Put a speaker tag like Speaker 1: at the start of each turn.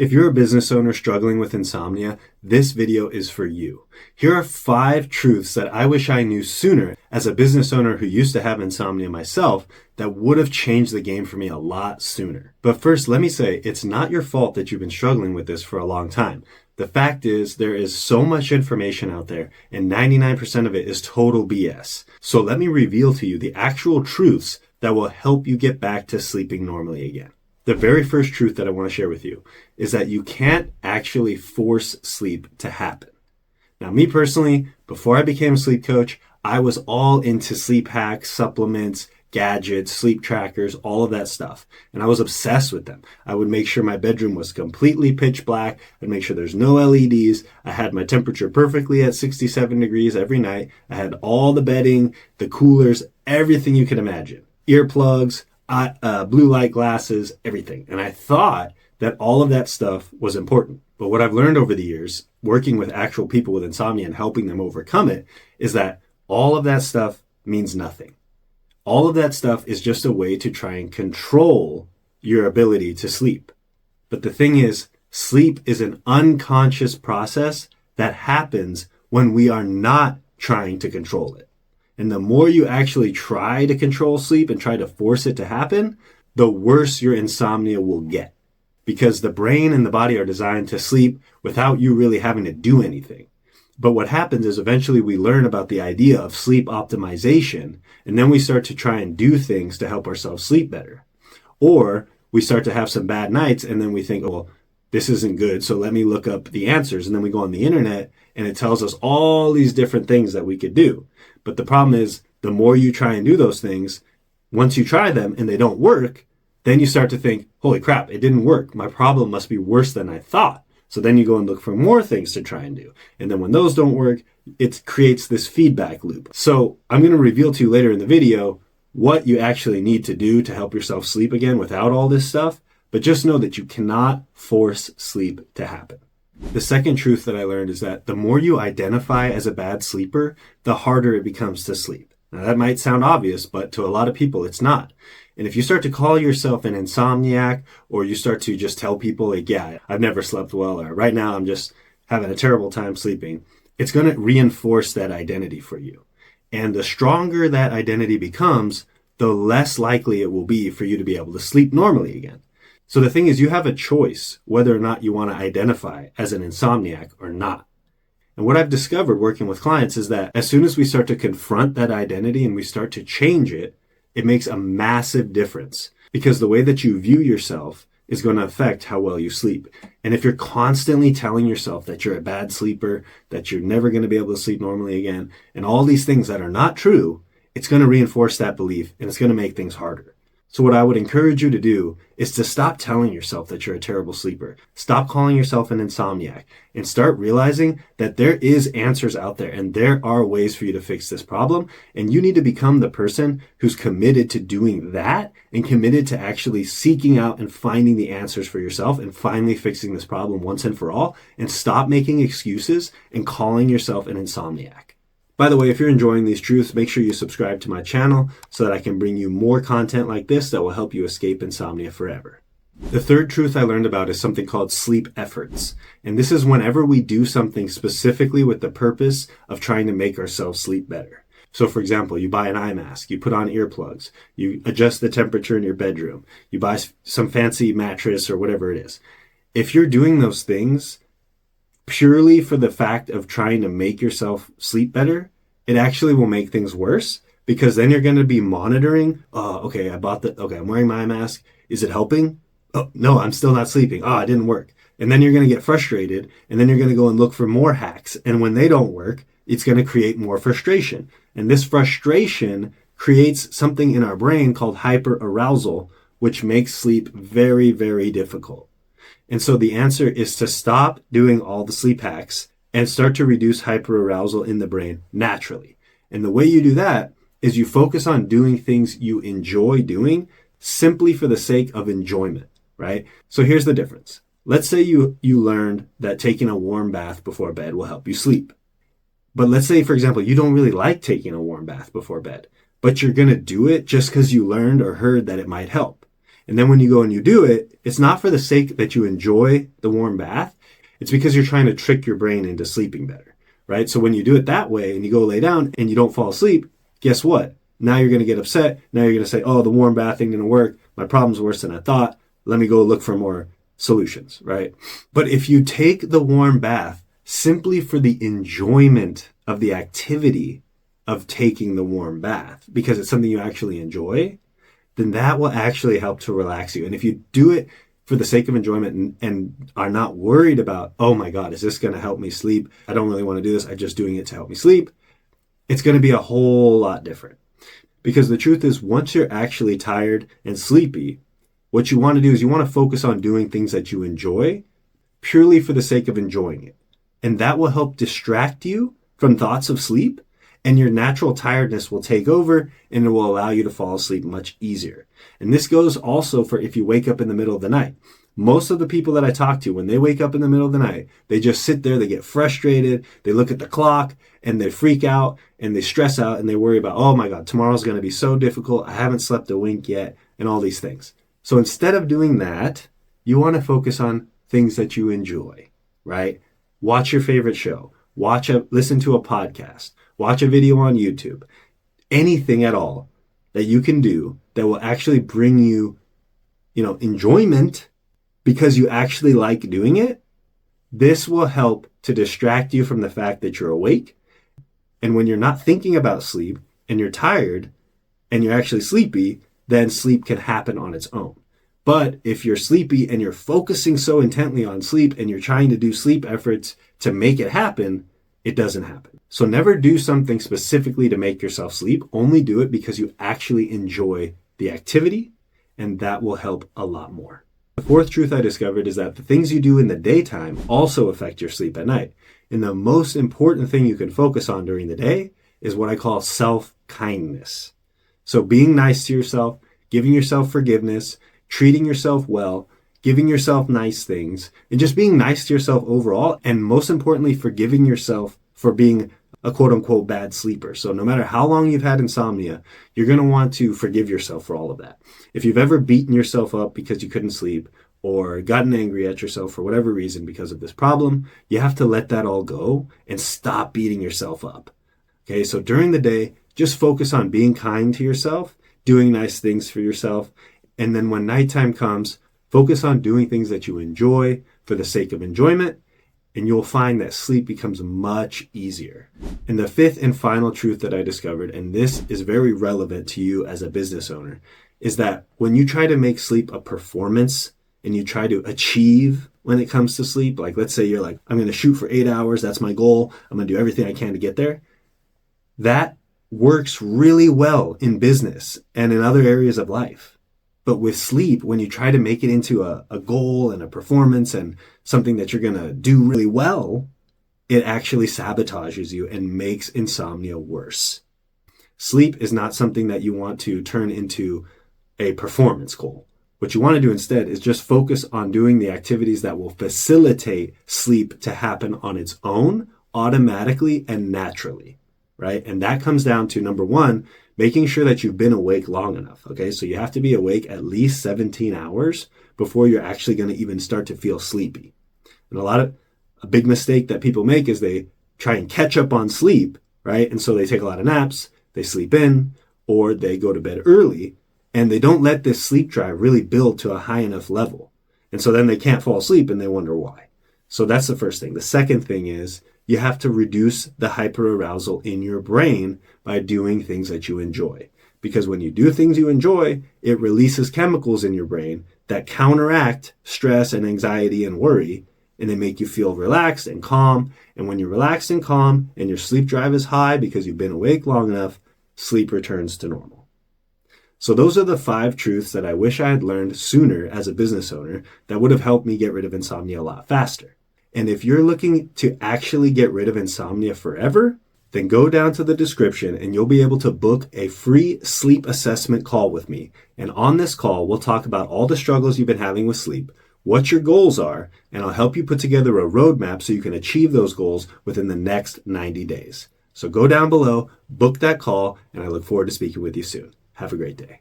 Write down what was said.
Speaker 1: If you're a business owner struggling with insomnia, this video is for you. Here are 5 truths that I wish I knew sooner as a business owner who used to have insomnia myself that would have changed the game for me a lot sooner. But first, let me say, it's not your fault that you've been struggling with this for a long time. The fact is, there is so much information out there, and 99% of it is total BS. So let me reveal to you the actual truths that will help you get back to sleeping normally again. The very first truth that I want to share with you is that you can't actually force sleep to happen. Now, me personally, before I became a sleep coach, I was all into sleep hacks, supplements, gadgets, sleep trackers, all of that stuff. And I was obsessed with them. I would make sure my bedroom was completely pitch black. I'd make sure there's no LEDs. I had my temperature perfectly at 67 degrees every night. I had all the bedding, the coolers, everything you can imagine. Earplugs, blue light glasses, everything. And I thought that all of that stuff was important. But what I've learned over the years, working with actual people with insomnia and helping them overcome it, is that all of that stuff means nothing. All of that stuff is just a way to try and control your ability to sleep. But the thing is, sleep is an unconscious process that happens when we are not trying to control it. And the more you actually try to control sleep and try to force it to happen, the worse your insomnia will get. Because the brain and the body are designed to sleep without you really having to do anything. But what happens is eventually we learn about the idea of sleep optimization, and then we start to try and do things to help ourselves sleep better. Or we start to have some bad nights, and then we think, oh, well, this isn't good, so let me look up the answers. And then we go on the internet, and it tells us all these different things that we could do. But the problem is, the more you try and do those things, once you try them and they don't work, then you start to think, holy crap, it didn't work. My problem must be worse than I thought. So then you go and look for more things to try and do. And then when those don't work, it creates this feedback loop. So I'm going to reveal to you later in the video what you actually need to do to help yourself sleep again without all this stuff. But just know that you cannot force sleep to happen. The second truth that I learned is that the more you identify as a bad sleeper, the harder it becomes to sleep. Now that might sound obvious, but to a lot of people it's not. And if you start to call yourself an insomniac, or you start to just tell people like, yeah, I've never slept well, or right now I'm just having a terrible time sleeping, it's going to reinforce that identity for you. And the stronger that identity becomes, the less likely it will be for you to be able to sleep normally again. So the thing is, you have a choice whether or not you want to identify as an insomniac or not. And what I've discovered working with clients is that as soon as we start to confront that identity and we start to change it, it makes a massive difference, because the way that you view yourself is going to affect how well you sleep. And if you're constantly telling yourself that you're a bad sleeper, that you're never going to be able to sleep normally again, and all these things that are not true, it's going to reinforce that belief, and it's going to make things harder. So what I would encourage you to do is to stop telling yourself that you're a terrible sleeper. Stop calling yourself an insomniac and start realizing that there is answers out there and there are ways for you to fix this problem. And you need to become the person who's committed to doing that and committed to actually seeking out and finding the answers for yourself and finally fixing this problem once and for all, and stop making excuses and calling yourself an insomniac. By the way, if you're enjoying these truths, make sure you subscribe to my channel so that I can bring you more content like this that will help you escape insomnia forever. The third truth I learned about is something called sleep efforts. And this is whenever we do something specifically with the purpose of trying to make ourselves sleep better. So for example, you buy an eye mask, you put on earplugs, you adjust the temperature in your bedroom, you buy some fancy mattress or whatever it is. If you're doing those things purely for the fact of trying to make yourself sleep better, it actually will make things worse, because then you're going to be monitoring, okay, I'm wearing my mask. Is it helping? Oh, no, I'm still not sleeping. It didn't work. And then you're going to get frustrated, and then you're going to go and look for more hacks. And when they don't work, it's going to create more frustration. And this frustration creates something in our brain called hyperarousal, which makes sleep very, very difficult. And so the answer is to stop doing all the sleep hacks and start to reduce hyperarousal in the brain naturally. And the way you do that is you focus on doing things you enjoy doing simply for the sake of enjoyment, right? So here's the difference. Let's say you learned that taking a warm bath before bed will help you sleep. But let's say, for example, you don't really like taking a warm bath before bed, but you're going to do it just because you learned or heard that it might help. And then when you go and you do it, it's not for the sake that you enjoy the warm bath. It's because you're trying to trick your brain into sleeping better, right? So when you do it that way and you go lay down and you don't fall asleep, guess what? Now you're going to get upset. Now you're going to say, oh, the warm bath thing didn't work. My problem's worse than I thought. Let me go look for more solutions, right? But if you take the warm bath simply for the enjoyment of the activity of taking the warm bath, because it's something you actually enjoy, then that will actually help to relax you. And if you do it for the sake of enjoyment and are not worried about, oh my God, is this going to help me sleep? I don't really want to do this. I'm just doing it to help me sleep. It's going to be a whole lot different. Because the truth is, once you're actually tired and sleepy, what you want to do is you want to focus on doing things that you enjoy purely for the sake of enjoying it. And that will help distract you from thoughts of sleep, and your natural tiredness will take over and it will allow you to fall asleep much easier. And this goes also for if you wake up in the middle of the night. Most of the people that I talk to, when they wake up in the middle of the night, they just sit there, they get frustrated, they look at the clock and they freak out and they stress out and they worry about, oh my God, tomorrow's going to be so difficult. I haven't slept a wink yet, and all these things. So instead of doing that, you want to focus on things that you enjoy, right? Watch your favorite show, listen to a podcast, watch a video on YouTube, anything at all that you can do that will actually bring you, enjoyment because you actually like doing it. This will help to distract you from the fact that you're awake. And when you're not thinking about sleep and you're tired and you're actually sleepy, then sleep can happen on its own. But if you're sleepy and you're focusing so intently on sleep and you're trying to do sleep efforts to make it happen, it doesn't happen. So never do something specifically to make yourself sleep. Only do it because you actually enjoy the activity, and that will help a lot more. The fourth truth I discovered is that the things you do in the daytime also affect your sleep at night. And the most important thing you can focus on during the day is what I call self-kindness. So being nice to yourself, giving yourself forgiveness, treating yourself well, giving yourself nice things, and just being nice to yourself overall. And most importantly, forgiving yourself for being a quote unquote bad sleeper. So no matter how long you've had insomnia, you're going to want to forgive yourself for all of that. If you've ever beaten yourself up because you couldn't sleep or gotten angry at yourself for whatever reason because of this problem, you have to let that all go and stop beating yourself up. Okay, so during the day, just focus on being kind to yourself, doing nice things for yourself. And then when nighttime comes, focus on doing things that you enjoy for the sake of enjoyment, and you'll find that sleep becomes much easier. And the fifth and final truth that I discovered, and this is very relevant to you as a business owner, is that when you try to make sleep a performance and you try to achieve when it comes to sleep, like let's say you're like, I'm going to shoot for 8 hours, that's my goal, I'm going to do everything I can to get there. That works really well in business and in other areas of life. But with sleep, when you try to make it into a goal and a performance and something that you're going to do really well, it actually sabotages you and makes insomnia worse. Sleep is not something that you want to turn into a performance goal. What you want to do instead is just focus on doing the activities that will facilitate sleep to happen on its own, automatically and naturally, right? And that comes down to, number one, making sure that you've been awake long enough, okay? So you have to be awake at least 17 hours before you're actually going to even start to feel sleepy. And a big mistake that people make is they try and catch up on sleep, right? And so they take a lot of naps, they sleep in, or they go to bed early, and they don't let this sleep drive really build to a high enough level. And so then they can't fall asleep and they wonder why. So that's the first thing. The second thing is you have to reduce the hyperarousal in your brain by doing things that you enjoy. Because when you do things you enjoy, it releases chemicals in your brain that counteract stress and anxiety and worry, and they make you feel relaxed and calm. And when you're relaxed and calm and your sleep drive is high because you've been awake long enough, sleep returns to normal. So those are the 5 truths that I wish I had learned sooner as a business owner that would have helped me get rid of insomnia a lot faster. And if you're looking to actually get rid of insomnia forever, then go down to the description and you'll be able to book a free sleep assessment call with me. And on this call, we'll talk about all the struggles you've been having with sleep, what your goals are, and I'll help you put together a roadmap so you can achieve those goals within the next 90 days. So go down below, book that call, and I look forward to speaking with you soon. Have a great day.